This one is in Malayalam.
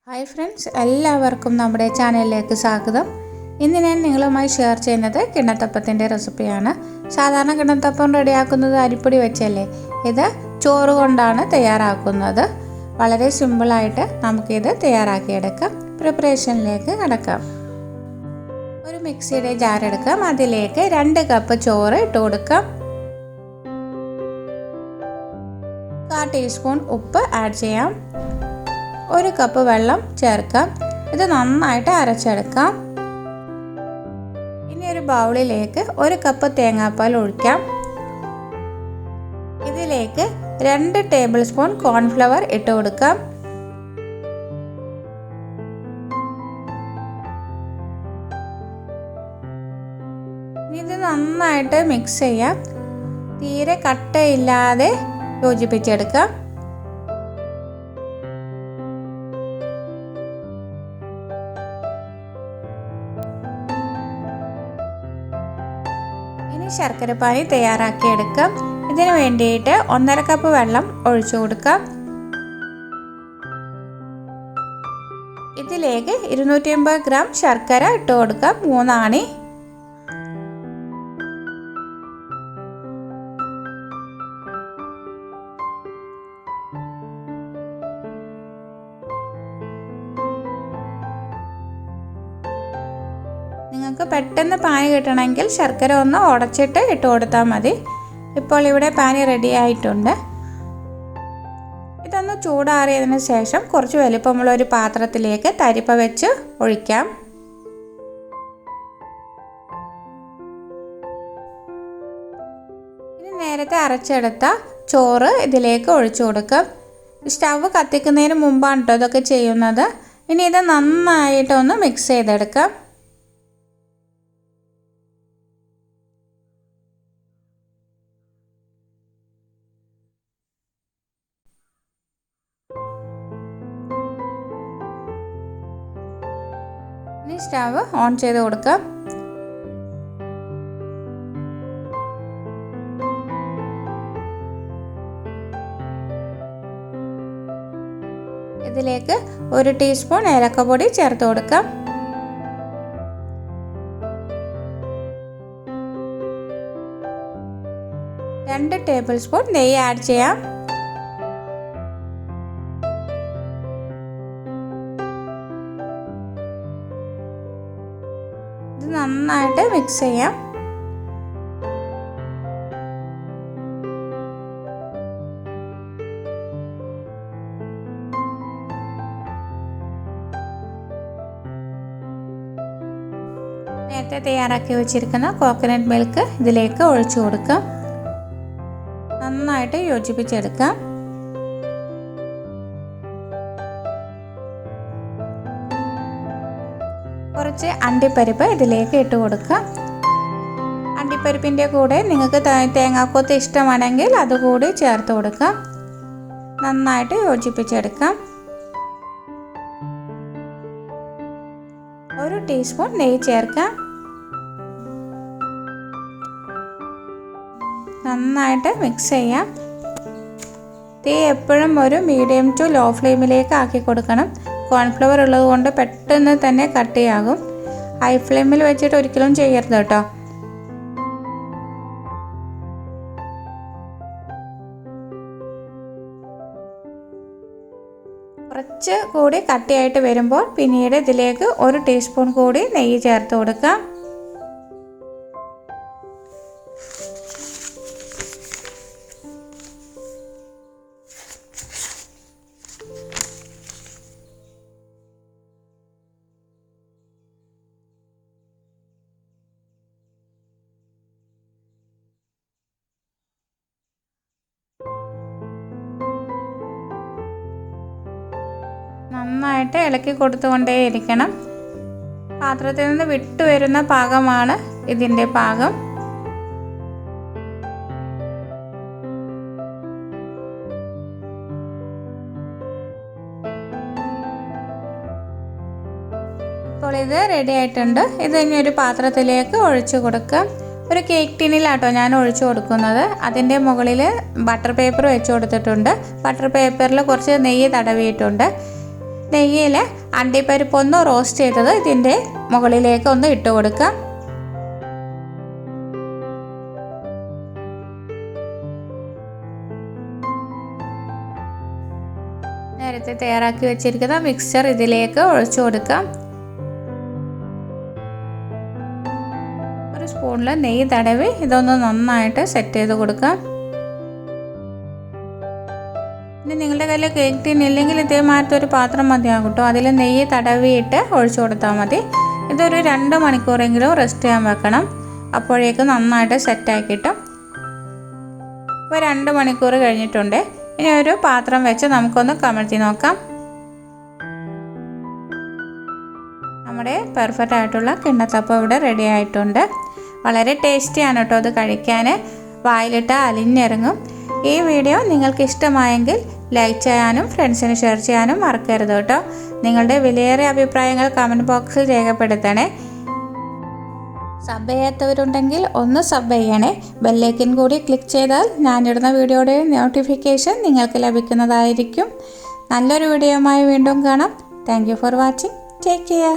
ഹായ് ഫ്രണ്ട്സ്, എല്ലാവർക്കും നമ്മുടെ ചാനലിലേക്ക് സ്വാഗതം. ഇന്ന് ഞാൻ നിങ്ങളുമായി ഷെയർ ചെയ്യുന്നത് കിണ്ണത്തപ്പത്തിൻ്റെ റെസിപ്പിയാണ്. സാധാരണ കിണ്ണത്തപ്പം റെഡിയാക്കുന്നത് അരിപ്പൊടി വെച്ചല്ലേ. ഇത് ചോറ് കൊണ്ടാണ് തയ്യാറാക്കുന്നത്. വളരെ സിമ്പിളായിട്ട് നമുക്കിത് തയ്യാറാക്കിയെടുക്കാം. പ്രിപ്പറേഷനിലേക്ക് കടക്കാം. ഒരു മിക്സിയുടെ ജാർ എടുക്കാം. അതിലേക്ക് 2 കപ്പ് ചോറ് ഇട്ട് കൊടുക്കാം. 1/4 ടീസ്പൂൺ ഉപ്പ് ആഡ് ചെയ്യാം. 1 കപ്പ് വെള്ളം ചേർക്കാം. ഇത് നന്നായിട്ട് അരച്ചെടുക്കാം. ഇനി ഒരു ബൗളിലേക്ക് 1 കപ്പ് തേങ്ങാപ്പാൽ ഒഴിക്കാം. ഇതിലേക്ക് 2 ടേബിൾ സ്പൂൺ കോൺഫ്ലവർ ഇട്ട് കൊടുക്കാം. ഇത് നന്നായിട്ട് മിക്സ് ചെയ്യാം. തീരെ കട്ടയില്ലാതെ യോജിപ്പിച്ചെടുക്കാം. ഇനി ശർക്കരപ്പാനി തയ്യാറാക്കിയെടുക്കാം. ഇതിനു വേണ്ടിയിട്ട് 1/2 കപ്പ് വെള്ളം ഒഴിച്ചു കൊടുക്കാം. ഇതിലേക്ക് 250 ഗ്രാം ശർക്കര ഇട്ട് കൊടുക്കാം. 3 ആണി. നിങ്ങൾക്ക് പെട്ടെന്ന് പാനി കിട്ടണമെങ്കിൽ ശർക്കര ഒന്ന് ഉടച്ചിട്ട് ഇട്ട് കൊടുത്താൽ മതി. ഇപ്പോൾ ഇവിടെ പാനി റെഡി ആയിട്ടുണ്ട്. ഇതൊന്ന് ചൂടാറിയതിന് ശേഷം കുറച്ച് വലിപ്പമുള്ള ഒരു പാത്രത്തിലേക്ക് തരിപ്പ വെച്ച് ഒഴിക്കാം. ഇനി നേരത്തെ അരച്ചെടുത്ത ചോറ് ഇതിലേക്ക് ഒഴിച്ചു കൊടുക്കാം. സ്റ്റവ് കത്തിക്കുന്നതിന് മുമ്പാണ് കേട്ടോ ഇതൊക്കെ ചെയ്യുന്നത്. ഇനി ഇത് നന്നായിട്ടൊന്ന് മിക്സ് ചെയ്തെടുക്കാം. ഇനി സ്റ്റവ് ഓൺ ചെയ്ത് കൊടുക്കാം. ഇതിലേക്ക് 1 ടീസ്പൂൺ ഏലക്കപ്പൊടി ചേർത്ത് കൊടുക്കാം. 2 ടേബിൾ സ്പൂൺ നെയ്യ് ആഡ് ചെയ്യാം. ഇത് നന്നായിട്ട് മിക്സ് ചെയ്യാം. നേരത്തെ തയ്യാറാക്കി വെച്ചിരിക്കുന്ന കോക്കനട്ട് മിൽക്ക് ഇതിലേക്ക് ഒഴിച്ചു കൊടുക്കാം. നന്നായിട്ട് യോജിപ്പിച്ചെടുക്കാം. കുറച്ച് അണ്ടിപ്പരിപ്പ് ഇതിലേക്ക് ഇട്ട് കൊടുക്കാം. അണ്ടിപ്പരിപ്പിൻ്റെ കൂടെ നിങ്ങൾക്ക് തേങ്ങാക്കൊത്ത് ഇഷ്ടമാണെങ്കിൽ അതുകൂടി ചേർത്ത് കൊടുക്കാം. നന്നായിട്ട് യോജിപ്പിച്ചെടുക്കാം. 1 ടീസ്പൂൺ നെയ്യ് ചേർക്കാം. നന്നായിട്ട് മിക്സ് ചെയ്യാം. തീ എപ്പോഴും ഒരു മീഡിയം ടു ലോ ഫ്ലെയിമിലേക്ക് ആക്കി കൊടുക്കണം. കോൺഫ്ലവർ ഉള്ളത് കൊണ്ട് പെട്ടെന്ന് തന്നെ കട്ടിയാകും. ഹൈ ഫ്ലെയിമിൽ വെച്ചിട്ട് ഒരിക്കലും ചെയ്യരുത് കേട്ടോ. കുറച്ച് കൂടി കട്ടിയായിട്ട് വരുമ്പോൾ പിന്നീട് ഇതിലേക്ക് 1 ടീസ്പൂൺ കൂടി നെയ്യ് ചേർത്ത് കൊടുക്കാം. നന്നായിട്ട് ഇളക്കി കൊടുത്തുകൊണ്ടേയിരിക്കണം. പാത്രത്തിൽ നിന്ന് വിട്ടുവരുന്ന പാകമാണ് ഇതിൻ്റെ പാകം. ഇപ്പോൾ ഇത് റെഡി ആയിട്ടുണ്ട്. ഇത് ഇനി ഒരു പാത്രത്തിലേക്ക് ഒഴിച്ചു കൊടുക്കാം. ഒരു കേക്ക് ടിന്നിലാട്ടോ ഞാൻ ഒഴിച്ചു കൊടുക്കുന്നത്. അതിൻ്റെ മുകളിൽ ബട്ടർ പേപ്പർ വെച്ച് കൊടുത്തിട്ടുണ്ട്. ബട്ടർ പേപ്പറിൽ കുറച്ച് നെയ്യ് തടവിയിട്ടുണ്ട്. നെയ്യിൽ അണ്ടിപ്പരിപ്പ് ഒന്ന് റോസ്റ്റ് ചെയ്തത് ഇതിൻ്റെ മുകളിലേക്ക് ഒന്ന് ഇട്ട് കൊടുക്കാം. നേരത്തെ തയ്യാറാക്കി വെച്ചിരിക്കുന്ന മിക്സ്ചർ ഇതിലേക്ക് ഒഴിച്ചു കൊടുക്കാം. ഒരു സ്പൂണിൽ നെയ്യ് തടവി ഇതൊന്ന് നന്നായിട്ട് സെറ്റ് ചെയ്ത് കൊടുക്കാം. ഇനി നിങ്ങളുടെ കയ്യിൽ കേക്ക് ടീൻ ഇല്ലെങ്കിൽ ഇതേമാതിരത്തെ ഒരു പാത്രം മതിയാകും കേട്ടോ. അതിൽ നെയ്യ് തടവിയിട്ട് ഒഴിച്ചു കൊടുത്താൽ മതി. ഇതൊരു 2 മണിക്കൂറെങ്കിലും റെസ്റ്റ് ചെയ്യാൻ വെക്കണം. അപ്പോഴേക്കും നന്നായിട്ട് സെറ്റായി കിട്ടും. ഇപ്പോൾ 2 മണിക്കൂർ കഴിഞ്ഞിട്ടുണ്ട്. ഇനി ഒരു പാത്രം വെച്ച് നമുക്കൊന്ന് കമഴ്ത്തി നോക്കാം. നമ്മുടെ പെർഫെക്റ്റ് ആയിട്ടുള്ള കിണ്ണത്തപ്പം ഇവിടെ റെഡി ആയിട്ടുണ്ട്. വളരെ ടേസ്റ്റിയാണ് കേട്ടോ ഇത് കഴിക്കാൻ. വായിലിട്ട് അലിഞ്ഞിറങ്ങും. ഈ വീഡിയോ നിങ്ങൾക്ക് ഇഷ്ടമായെങ്കിൽ ലൈക്ക് ചെയ്യാനും ഫ്രണ്ട്സിന് ഷെയർ ചെയ്യാനും മറക്കരുത് കേട്ടോ. നിങ്ങളുടെ വിലയേറിയ അഭിപ്രായങ്ങൾ കമൻറ്റ് ബോക്സിൽ രേഖപ്പെടുത്തണേ. സബ് ചെയ്യാത്തവരുണ്ടെങ്കിൽ ഒന്ന് സബ് ചെയ്യണേ. ബെല്ലൈക്കൻ കൂടി ക്ലിക്ക് ചെയ്താൽ ഞാനിടുന്ന വീഡിയോയുടെ നോട്ടിഫിക്കേഷൻ നിങ്ങൾക്ക് ലഭിക്കുന്നതായിരിക്കും. നല്ലൊരു വീഡിയോയുമായി വീണ്ടും കാണാം. Thank you for watching. Take care.